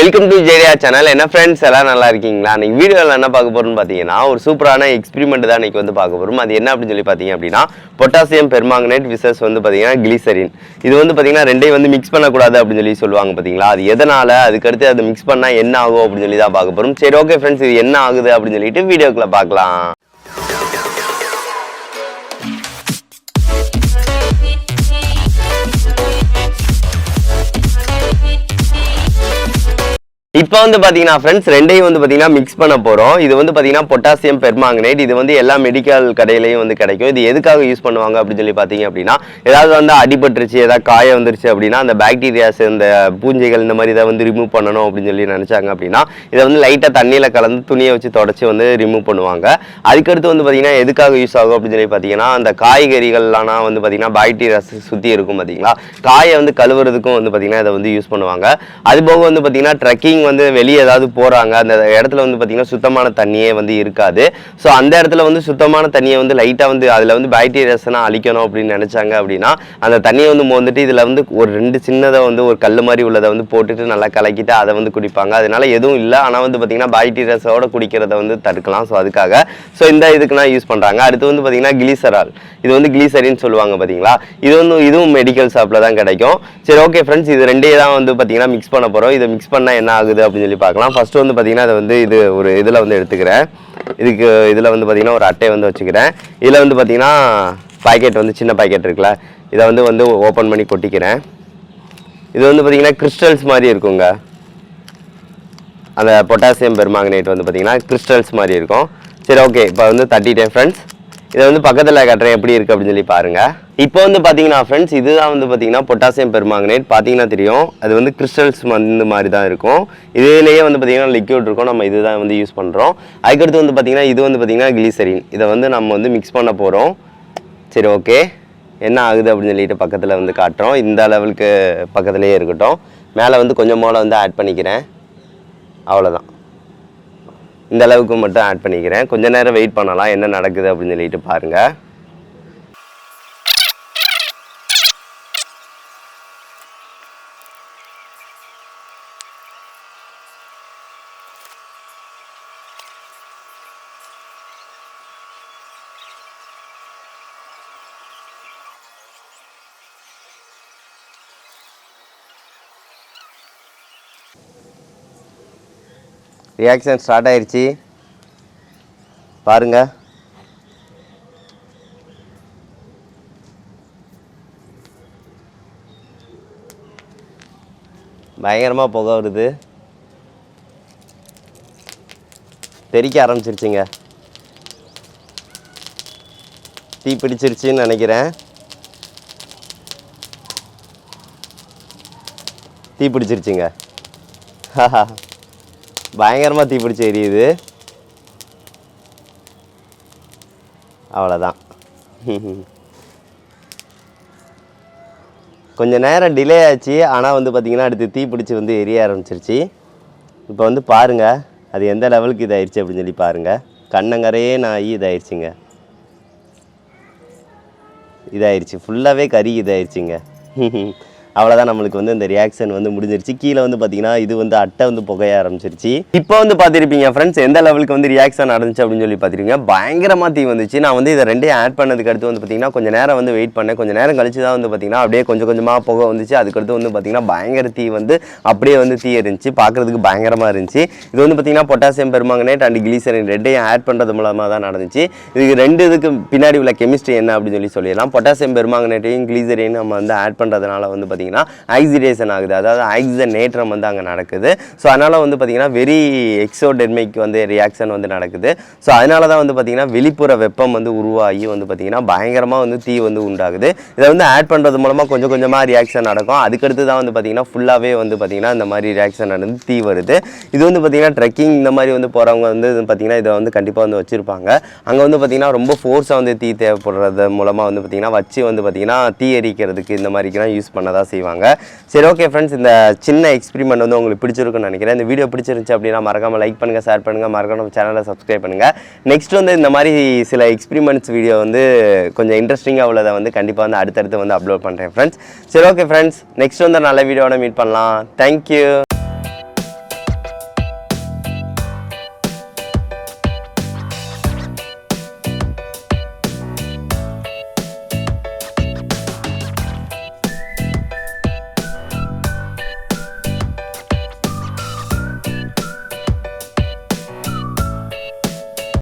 Welcome to Vijay channel. என்ன friends எல்லாம் நல்லா இருக்கீங்களா? இன்னைக்கு வீடியோவில் என்ன பார்க்க போறோம்னு பார்த்தீங்கன்னா ஒரு சூப்பரான எக்ஸ்பெரிமெண்ட் தான் இன்னைக்கு வந்து பார்க்க போறோம். அது என்ன அப்படின்னு சொல்லி பார்த்தீங்க அப்படின்னா பொட்டாசியம் பெர்மாங்கனேட் விசஸ் வந்து பார்த்தீங்கன்னா கிளிசரின். இது வந்து பார்த்தீங்கன்னா ரெண்டையும் வந்து மிக்ஸ் பண்ணக்கூடாது அப்படின்னு சொல்லி சொல்லுவாங்க பார்த்தீங்களா? அது எதனால, அதுக்கடுத்து அதை மிக்ஸ் பண்ணால் என்ன ஆகும் அப்படின்னு சொல்லி தான் பார்க்க போறோம். சரி, ஓகே ஃப்ரெண்ட்ஸ், இது என்ன ஆகுது அப்படின்னு சொல்லிட்டு வீடியோக்குள்ள பார்க்கலாம். இப்போ வந்து பார்த்தீங்கன்னா ஃப்ரெண்ட்ஸ் ரெண்டையும் வந்து பார்த்தீங்கன்னா மிக்ஸ் பண்ண போகிறோம். இது வந்து பார்த்தீங்கன்னா பொட்டாசியம் பெர்மாங்கனேட். இது வந்து எல்லா மெடிக்கல் கடையிலையும் வந்து கிடைக்கும். இது எதுக்காக யூஸ் பண்ணுவாங்க அப்படின்னு சொல்லி பார்த்தீங்க அப்படின்னா, ஏதாவது வந்து அடிபட்டுருச்சு, ஏதாவது காய வந்துருச்சு அப்படின்னா அந்த பாக்டீரியாஸ், இந்த பூஞ்சைகள் இந்த மாதிரி இதை வந்து ரிமூவ் பண்ணணும் அப்படின்னு சொல்லி நினச்சாங்க அப்படின்னா இதை வந்து லைட்டாக தண்ணியில் கலந்து துணியை வச்சு தொடச்சி வந்து ரிமூவ் பண்ணுவாங்க. அதுக்கடுத்து வந்து பார்த்தீங்கன்னா எதுக்காக யூஸ் ஆகும் அப்படின்னு சொல்லி பார்த்தீங்கன்னா, அந்த காய்கறிகள்லாம் வந்து பார்த்தீங்கன்னா பாக்டீரியாஸ் சுற்றி இருக்கும் பார்த்தீங்களா, காயை வந்து கழுவுறதுக்கும் வந்து பார்த்தீங்கன்னா இதை வந்து யூஸ் பண்ணுவாங்க. அதுபோக வந்து பார்த்தீங்கன்னா ட்ரெக்கிங் வந்து வெளியே ஏதாவது போறாங்க, அந்த இடத்துல வந்து பார்த்தீங்கன்னா சுத்தமான தண்ணியே வந்து இருக்காது. ஸோ அந்த இடத்துல வந்து சுத்தமான தண்ணியை வந்து லைட்டாக வந்து அதில் வந்து பாக்டீரியாஸ்லாம் அழிக்கணும் அப்படின்னு நினைச்சாங்க அப்படின்னா அந்த தண்ணியை வந்து மோந்துட்டு இதில் வந்து ஒரு ரெண்டு சின்னதை வந்து ஒரு கல் மாதிரி உள்ளதை வந்து போட்டுட்டு நல்லா கலக்கிட்டு அதை வந்து குடிப்பாங்க. அதனால எதுவும் இல்லை, ஆனால் வந்து பார்த்தீங்கன்னா பாக்டீரியாஸோட குடிக்கிறத வந்து தடுக்கலாம். ஸோ அதுக்காக ஸோ இதுக்குலாம் யூஸ் பண்ணுறாங்க. அடுத்து வந்து பார்த்தீங்கன்னா கிளிசரால். இது வந்து கிளிசரின்னு சொல்லுவாங்க பார்த்தீங்களா. இதுவும் மெடிக்கல் ஷாப்பில் தான் கிடைக்கும். சரி, ஓகே ஃப்ரெண்ட்ஸ், இது ரெண்டே தான் வந்து பார்த்தீங்கன்னா மிக்ஸ் பண்ண போகிறோம். இதை மிக்ஸ் பண்ணால் என்ன ஆகுது அப்படின்னு சொல்லி பார்க்கலாம். ஃபர்ஸ்ட் வந்து பார்த்தீங்கன்னா அதை வந்து இது ஒரு இதில் வந்து எடுத்துக்கிறேன். இதில் வந்து பார்த்தீங்கன்னா ஒரு அட்டையை வந்து வச்சுக்கிறேன். இதில் வந்து பார்த்தீங்கன்னா பாக்கெட் வந்து சின்ன பாக்கெட் இருக்குல்ல, இதை வந்து ஓப்பன் பண்ணி கொட்டிக்கிறேன். இது வந்து பார்த்தீங்கன்னா கிறிஸ்டல்ஸ் மாதிரி இருக்குங்க. அந்த பொட்டாசியம் பெர்மாங்கனேட் வந்து பார்த்தீங்கன்னா கிறிஸ்டல்ஸ் மாதிரி இருக்கும். சரி, ஓகே, இப்போ வந்து தட்டிட்டேன் ஃப்ரெண்ட்ஸ். இதை வந்து பக்கத்தில் கட்டுறேன் எப்படி இருக்குது அப்படின்னு சொல்லி பாருங்கள். இப்போ வந்து பார்த்தீங்கன்னா ஃப்ரெண்ட்ஸ் இதுதான் வந்து பார்த்தீங்கன்னா பொட்டாசியம் பெர்மாங்கனேட். பார்த்தீங்கன்னா தெரியும், அது வந்து கிறிஸ்டல்ஸ் வந்து மாதிரி தான் இருக்கும். இதுலேயே வந்து பார்த்தீங்கன்னா லிக்யூட் இருக்கும். நம்ம இதுதான் வந்து யூஸ் பண்ணுறோம். அதுக்கடுத்து வந்து பார்த்தீங்கன்னா இது வந்து பார்த்தீங்கன்னா கிளிசரின். இதை வந்து நம்ம வந்து மிக்ஸ் பண்ண போகிறோம். சரி, ஓகே, என்ன ஆகுது அப்படின்னு சொல்லிட்டு பக்கத்தில் வந்து காட்டுறோம். இந்த லெவலுக்கு பக்கத்துலேயே இருக்கட்டும். மேலே வந்து கொஞ்சம் போல் வந்து ஆட் பண்ணிக்கிறேன். அவ்வளோதான், இந்த அளவுக்கு மட்டும் ஆட் பண்ணிக்கிறேன். கொஞ்ச நேரம் வெயிட் பண்ணலாம், என்ன நடக்குது அப்படின்னு சொல்லிட்டு பாருங்கள். ரியாக்ஷன் ஸ்டார்ட் ஆயிடுச்சு பாருங்க. பயங்கரமாக புகை வருது, தெறிக்க ஆரம்பிச்சிருச்சுங்க. தீ பிடிச்சிருச்சுன்னு நினைக்கிறேன். தீ பிடிச்சிருச்சுங்க. பயங்கரமாக தீப்பிடிச்சு எரியுது. அவ்வளோதான். கொஞ்சம் நேரம் டிலே ஆச்சு, ஆனால் வந்து பார்த்திங்கன்னா அடுத்து தீப்பிடிச்சு வந்து எரிய ஆரம்பிச்சிருச்சு. இப்போ வந்து பாருங்கள் அது எந்த லெவலுக்கு இதாகிடுச்சு அப்படின்னு சொல்லி பாருங்கள். கண்ணங்கரையே நாய் இதாகிடுச்சிங்க. இதாகிடுச்சு, ஃபுல்லாகவே கறி இதாகிடுச்சிங்க. அவ்வளோதான், நம்மளுக்கு வந்து இந்த ரியாக்ஷன் வந்து முடிஞ்சிருச்சு. கீழே வந்து பார்த்தீங்கன்னா இது வந்து அட்டை வந்து புகைய ஆரம்பிச்சிருச்சு. இப்போ வந்து பார்த்துருப்பீங்க ஃப்ரெண்ட்ஸ் எந்த லெவலுக்கு வந்து ரியாக்ஷன் நடந்துச்சு அப்படின்னு சொல்லி பார்த்துருப்பீங்க. பயங்கரமாக தீ வந்துச்சு. நான் வந்து இதை ரெண்டையும் ஆட் பண்ணதுக்கு அடுத்து வந்து பார்த்தீங்கன்னா கொஞ்சம் நேரம் வந்து வெயிட் பண்ணேன். கொஞ்சம் நேரம் கழிச்சு தான் வந்து பார்த்தீங்கன்னா அப்படியே கொஞ்சம் கொஞ்சமாக புகை வந்துச்சு. அதுக்கடுத்து வந்து பார்த்தீங்கன்னா பயங்கர தீ வந்து அப்படியே வந்து தீ இருந்துச்சு. பார்க்குறதுக்கு பயங்கரமாக இருந்துச்சு. இது வந்து பார்த்தீங்கன்னா பொட்டாசியம் பெர்மாங்கனேட் அண்ட் கிளிசரின் ரெண்டையும் ஆட் பண்ணுறது மூலமாக தான் நடந்துச்சு. இதுக்கு இதுக்கு பின்னாடி உள்ள கெமிஸ்ட்ரி என்ன அப்படின்னு சொல்லிடலாம். பொட்டாசியம் பெர்மாங்கனேட்டையும் கிளிசரின் நம்ம வந்து ஆட் பண்ணுறதுனால வந்து பார்த்தீங்கன்னா ஆக்சிடேஷன் ஆகுது, அதாவது ஆக்சிஜனேற்றம் வந்து அங்கே நடக்குது. ஸோ அதனால் வந்து பார்த்தீங்கன்னா வெரி எக்ஸோடெர்மிக் வந்து ரியாக்ஷன் வந்து நடக்குது. ஸோ அதனால தான் வந்து பார்த்தீங்கன்னா வெளிப்புற வெப்பம் வந்து உருவாகி வந்து பார்த்தீங்கன்னா பயங்கரமாக வந்து தீ வந்து உண்டாகுது. இதை வந்து ஆட் பண்ணுறது மூலமாக கொஞ்சம் கொஞ்சமாக ரியாக்ஷன் நடக்கும். அதுக்கடுத்து தான் வந்து பார்த்தீங்கன்னா ஃபுல்லாகவே வந்து பார்த்தீங்கன்னா இந்த மாதிரி ரியாக்ஷன் நடந்து தீ வருது. இது வந்து பார்த்தீங்கன்னா ட்ரெக்கிங் இந்த மாதிரி வந்து போகிறவங்க வந்து பார்த்தீங்கன்னா இதை வந்து கண்டிப்பாக வந்து வச்சுருப்பாங்க. அங்கே வந்து பார்த்தீங்கன்னா ரொம்ப ஃபோர்ஸாக வந்து தீ தேவைப்படுறது மூலமாக வந்து பார்த்தீங்கன்னா வச்சு வந்து பார்த்தீங்கன்னா தீ எரிக்கிறதுக்கு இந்த மாதிரிக்கெல்லாம் யூஸ் பண்ணதான் செய்வாங்க. சரி, ஓகே ஃப்ரெண்ட்ஸ், இந்த சின்ன எக்ஸ்பெரிமெண்ட் வந்து உங்களுக்கு பிடிச்சிருக்குன்னு நினைக்கிறேன். இந்த வீடியோ பிடிச்சிருந்துச்சு அப்படின்னா மறக்காம லைக் பண்ணுங்க, ஷேர் பண்ணுங்க, மறக்காம நம்ம சேனலை சப்ஸ்கிரைப் பண்ணுங்க. நெக்ஸ்ட் வந்து இந்த மாதிரி சில எக்ஸ்பெரிமெண்ட்ஸ் வீடியோ வந்து கொஞ்சம் இன்ட்ரெஸ்டிங்காக உள்ளதை வந்து கண்டிப்பாக வந்து அடுத்தடுத்து வந்து அப்லோட் பண்ணுறேன் ஃப்ரெண்ட்ஸ். சரி, ஓகே ஃப்ரெண்ட்ஸ், நெக்ஸ்ட் வந்து நல்ல வீடியோட மீட் பண்ணலாம். தேங்க்யூ.